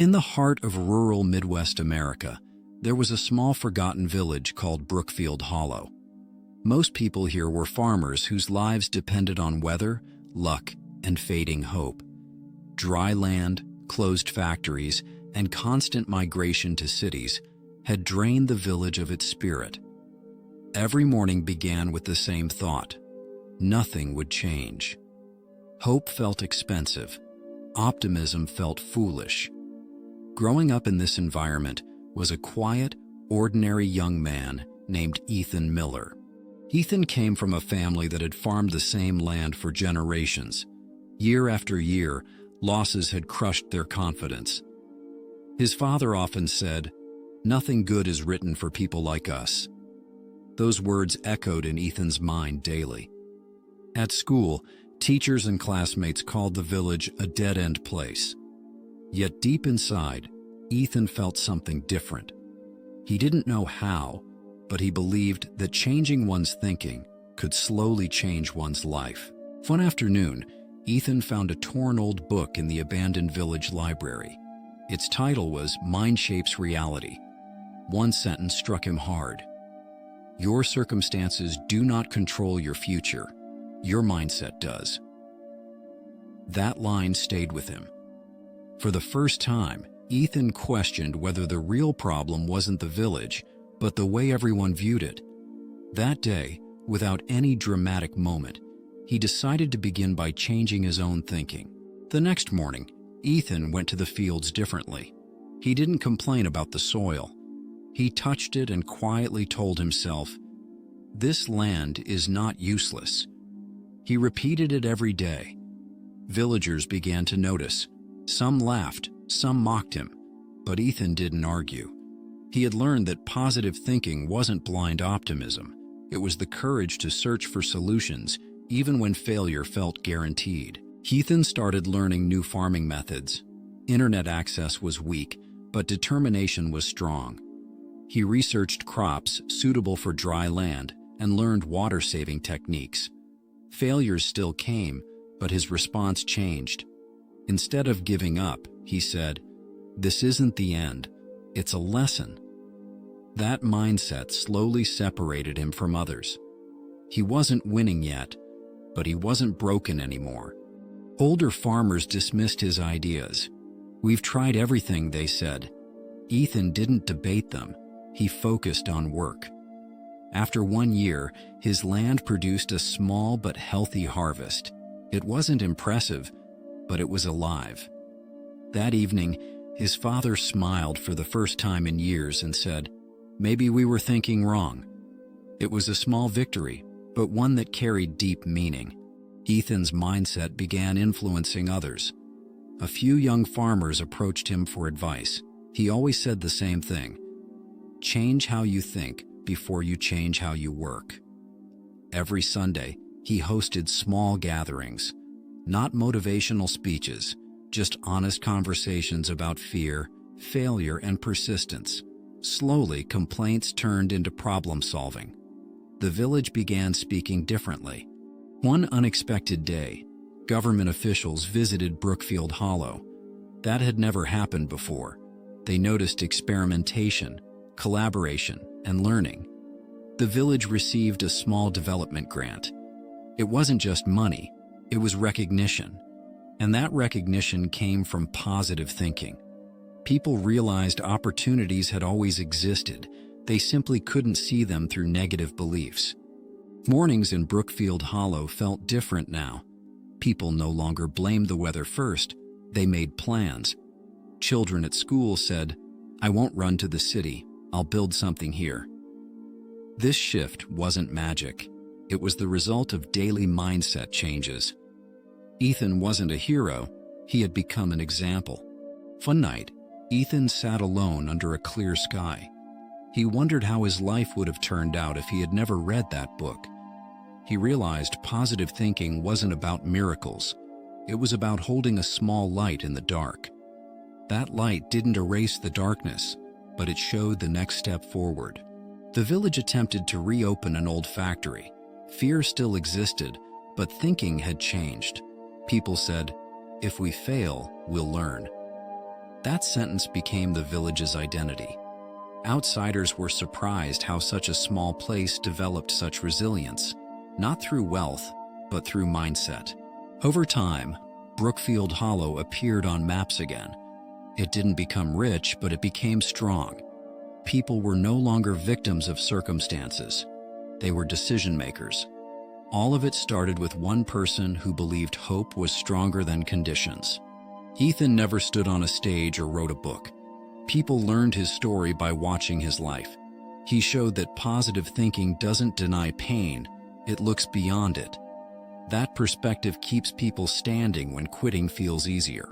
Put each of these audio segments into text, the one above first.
In the heart of rural Midwest America, there was a small forgotten village called Brookfield Hollow. Most people here were farmers whose lives depended on weather, luck, and fading hope. Dry land, closed factories, and constant migration to cities had drained the village of its spirit. Every morning began with the same thought: nothing would change. Hope felt expensive. Optimism felt foolish. Growing up in this environment was a quiet, ordinary young man named Ethan Miller. Ethan came from a family that had farmed the same land for generations. Year after year, losses had crushed their confidence. His father often said, "Nothing good is written for people like us." Those words echoed in Ethan's mind daily. At school, teachers and classmates called the village a dead-end place. Yet deep inside, Ethan felt something different. He didn't know how, but he believed that changing one's thinking could slowly change one's life. One afternoon, Ethan found a torn old book in the abandoned village library. Its title was Mind Shapes Reality. One sentence struck him hard. "Your circumstances do not control your future. Your mindset does." That line stayed with him. For the first time, Ethan questioned whether the real problem wasn't the village, but the way everyone viewed it. That day, without any dramatic moment, he decided to begin by changing his own thinking. The next morning, Ethan went to the fields differently. He didn't complain about the soil. He touched it and quietly told himself, "This land is not useless." He repeated it every day. Villagers began to notice. Some laughed, some mocked him, but Ethan didn't argue. He had learned that positive thinking wasn't blind optimism. It was the courage to search for solutions, even when failure felt guaranteed. Ethan started learning new farming methods. Internet access was weak, but determination was strong. He researched crops suitable for dry land and learned water-saving techniques. Failures still came, but his response changed. Instead of giving up, he said, "This isn't the end, it's a lesson." That mindset slowly separated him from others. He wasn't winning yet, but he wasn't broken anymore. Older farmers dismissed his ideas. "We've tried everything," they said. Ethan didn't debate them. He focused on work. After 1 year, his land produced a small but healthy harvest. It wasn't impressive, but it was alive. That evening, his father smiled for the first time in years and said, "Maybe we were thinking wrong." It was a small victory, but one that carried deep meaning. Ethan's mindset began influencing others. A few young farmers approached him for advice. He always said the same thing: "Change how you think before you change how you work." Every Sunday, he hosted small gatherings. Not motivational speeches, just honest conversations about fear, failure, and persistence. Slowly, complaints turned into problem-solving. The village began speaking differently. One unexpected day, government officials visited Brookfield Hollow. That had never happened before. They noticed experimentation, collaboration, and learning. The village received a small development grant. It wasn't just money, it was recognition. And that recognition came from positive thinking. People realized opportunities had always existed. They simply couldn't see them through negative beliefs. Mornings in Brookfield Hollow felt different now. People no longer blamed the weather first. They made plans. Children at school said, "I won't run to the city. I'll build something here." This shift wasn't magic. It was the result of daily mindset changes. Ethan wasn't a hero. He had become an example. One night, Ethan sat alone under a clear sky. He wondered how his life would have turned out if he had never read that book. He realized positive thinking wasn't about miracles. It was about holding a small light in the dark. That light didn't erase the darkness, but it showed the next step forward. The village attempted to reopen an old factory. Fear still existed, but thinking had changed. People said, "If we fail, we'll learn." That sentence became the village's identity. Outsiders were surprised how such a small place developed such resilience, not through wealth, but through mindset. Over time, Brookfield Hollow appeared on maps again. It didn't become rich, but it became strong. People were no longer victims of circumstances. They were decision makers. All of it started with one person who believed hope was stronger than conditions. Ethan never stood on a stage or wrote a book. People learned his story by watching his life. He showed that positive thinking doesn't deny pain, it looks beyond it. That perspective keeps people standing when quitting feels easier.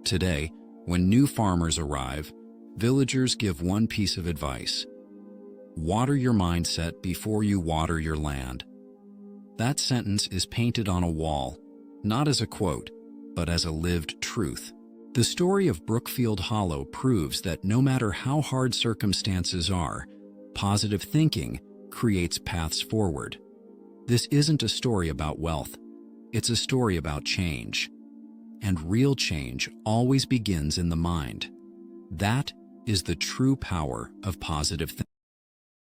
Today, when new farmers arrive, villagers give one piece of advice: water your mindset before you water your land. That sentence is painted on a wall, not as a quote, but as a lived truth. The story of Brookfield Hollow proves that no matter how hard circumstances are, positive thinking creates paths forward. This isn't a story about wealth, it's a story about change. And real change always begins in the mind. That is the true power of positive thinking.